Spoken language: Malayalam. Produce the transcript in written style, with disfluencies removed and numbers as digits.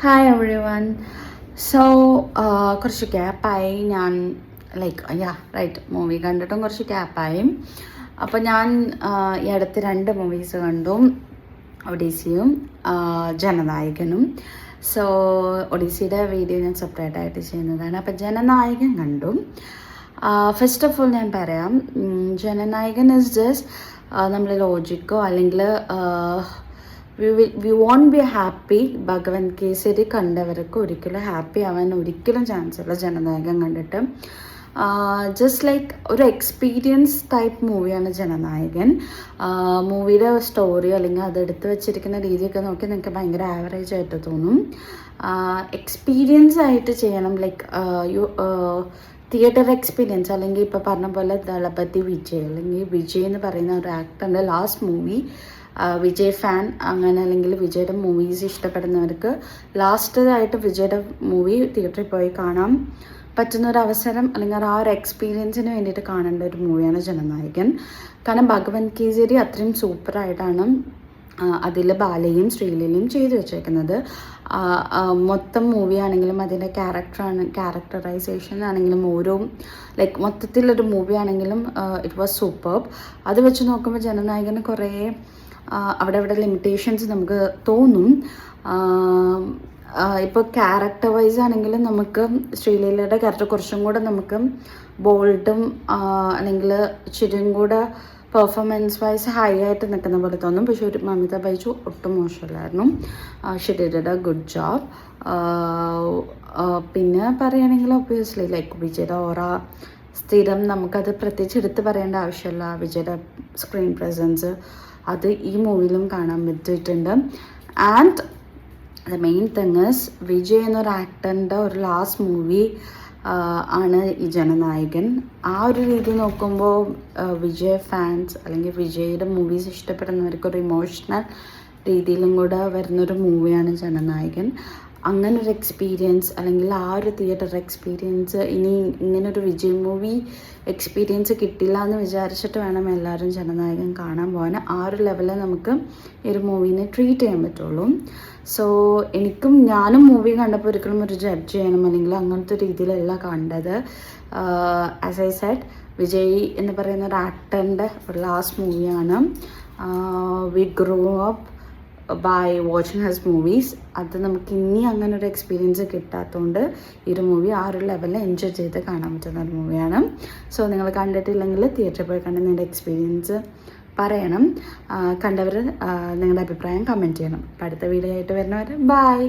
Hi every one. സോ കുറച്ച് ഗ്യാപ്പായി ഞാൻ മൂവി കണ്ടിട്ടും കുറച്ച് ഗ്യാപ്പായി. അപ്പോൾ ഞാൻ ഈ അടുത്ത് 2 മൂവീസ് കണ്ടു, ഒഡീസിയും ജനനായകനും. സോ ഒഡീസിയുടെ വീഡിയോ ഞാൻ സെപ്പറേറ്റ് ആയിട്ട് ചെയ്യുന്നതാണ്. അപ്പോൾ ജനനായകൻ കണ്ടു. ഫസ്റ്റ് ഓഫ് ഓൾ ഞാൻ പറയാം, ജനനായകൻ ഇസ് ജസ്റ്റ് നമ്മൾ ലോജിക്കോ അല്ലെങ്കിൽ വി വോണ്ട് ബി ഹാപ്പി. ഭഗവൻ കേസരി കണ്ടവർക്ക് ഒരിക്കലും ഹാപ്പി ആവാൻ ഒരിക്കലും ചാൻസ് ഇല്ല ജനനായകൻ കണ്ടിട്ട്. ജസ്റ്റ് ലൈക്ക് ഒരു എക്സ്പീരിയൻസ് ടൈപ്പ് മൂവിയാണ് ജനനായകൻ. മൂവിയുടെ സ്റ്റോറി അല്ലെങ്കിൽ അത് എടുത്ത് വെച്ചിരിക്കുന്ന രീതിയൊക്കെ നോക്കി നിങ്ങൾക്ക് ഭയങ്കര ആവറേജ് ആയിട്ട് തോന്നും. എക്സ്പീരിയൻസ് ആയിട്ട് ചെയ്യണം, ലൈക്ക് തിയേറ്റർ എക്സ്പീരിയൻസ്. അല്ലെങ്കിൽ ഇപ്പോൾ പറഞ്ഞ പോലെ ദളപതി വിജയ് അല്ലെങ്കിൽ വിജയ് എന്ന് പറയുന്ന ഒരു ആക്ടറിൻ്റെ ലാസ്റ്റ് മൂവി, വിജയ് ഫാൻ അങ്ങനെ അല്ലെങ്കിൽ വിജയുടെ മൂവീസ് ഇഷ്ടപ്പെടുന്നവർക്ക് ലാസ്റ്റായിട്ട് വിജയുടെ മൂവി തിയേറ്ററിൽ പോയി കാണാൻ പറ്റുന്നൊരവസരം അല്ലെങ്കിൽ ആ ഒരു എക്സ്പീരിയൻസിന് വേണ്ടിയിട്ട് കാണേണ്ട ഒരു മൂവിയാണ് ജനനായകൻ. കാരണം ഭഗവൻ കേസരി അത്രയും സൂപ്പറായിട്ടാണ് അതിൽ ബാലയും ശ്രീലീലയും ചെയ്തു വെച്ചേക്കുന്നത്. മൊത്തം മൂവി ആണെങ്കിലും അതിൻ്റെ ക്യാരക്ടറൈസേഷൻ ആണെങ്കിലും ഓരോ ലൈക്ക് മൊത്തത്തിലൊരു മൂവി ആണെങ്കിലും ഇറ്റ് വാസ് സൂപ്പർബ്. അത് വെച്ച് നോക്കുമ്പോൾ ജനനായകന് കുറേ അവിടെ ലിമിറ്റേഷൻസ് നമുക്ക് തോന്നും. ഇപ്പോൾ ക്യാരക്ടർ വൈസ് ആണെങ്കിലും നമുക്ക് ശ്രീലീലയുടെ ക്യാരക്ടർ കുറച്ചും കൂടെ നമുക്ക് ബോൾഡും അല്ലെങ്കിൽ ഇച്ചിരിയും കൂടെ പെർഫോമൻസ് വൈസ് ഹൈ ആയിട്ട് നിൽക്കുന്ന പോലെ തോന്നും. പക്ഷെ ഒരു മമിത ബൈജു ഒട്ടും മോശമല്ലായിരുന്നു. She did a good job. പിന്നെ പറയുകയാണെങ്കിൽ ഒബ്വിയസ്ലി ലൈക്ക് വിജയുടെ ഓറ സ്ഥിരം നമുക്കത് പ്രത്യേകിച്ച് എടുത്ത് പറയേണ്ട ആവശ്യമില്ല. വിജയുടെ സ്ക്രീൻ പ്രസൻസ് അത് ഈ മൂവിയിലും കാണാൻ പറ്റിയിട്ടുണ്ട്. And the main thing is Vijay എന്നൊരു ആക്ടറിൻ്റെ ഒരു ലാസ്റ്റ് മൂവി ആണ് ഈ ജനനായകൻ. ആ ഒരു രീതി നോക്കുമ്പോൾ വിജയ് ഫാൻസ് അല്ലെങ്കിൽ വിജയുടെ മൂവീസ് ഇഷ്ടപ്പെടുന്നവർക്കൊരു ഇമോഷണൽ രീതിയിലും കൂടെ വരുന്നൊരു മൂവിയാണ് ജനനായകൻ. അങ്ങനൊരു എക്സ്പീരിയൻസ് അല്ലെങ്കിൽ ആ ഒരു തിയേറ്റർ എക്സ്പീരിയൻസ് ഇനി ഇങ്ങനൊരു വിജയ് മൂവി എക്സ്പീരിയൻസ് കിട്ടില്ല എന്ന് വിചാരിച്ചിട്ട് വേണം എല്ലാവരും ജനനായകൻ കാണാൻ പോകാൻ. ആ ഒരു ലെവലിൽ നമുക്ക് ഈ ഒരു മൂവീനെ ട്രീറ്റ് ചെയ്യാൻ പറ്റുള്ളൂ. സോ ഞാനും മൂവി കണ്ടപ്പോൾ ഒരിക്കലും ഒരു ജഡ്ജ് ചെയ്യണം അല്ലെങ്കിൽ അങ്ങനത്തെ രീതിയിലല്ല കണ്ടത്. ആസ് ഐ സെഡ്, വിജയ് എന്ന് പറയുന്ന ഒരു ആക്ടറിൻ്റെ ഒരു ലാസ്റ്റ് മൂവിയാണ്. We grow up by watching his movies. അത് നമുക്ക് ഇനി അങ്ങനെ ഒരു എക്സ്പീരിയൻസ് കിട്ടാത്തതുകൊണ്ട് ഈ ഒരു മൂവി ആ ഒരു ലെവലിൽ എൻജോയ് ചെയ്ത് കാണാൻ പറ്റുന്ന ഒരു മൂവിയാണ്. സോ നിങ്ങൾ കണ്ടിട്ടില്ലെങ്കിൽ തിയേറ്ററിൽ പോയി കണ്ട് നിങ്ങളുടെ എക്സ്പീരിയൻസ് പറയണം. കണ്ടവർ നിങ്ങളുടെ അഭിപ്രായം കമൻറ്റ് ചെയ്യണം. അപ്പോൾ അടുത്ത വീഡിയോ ആയിട്ട് വരുന്നവർ ബൈ.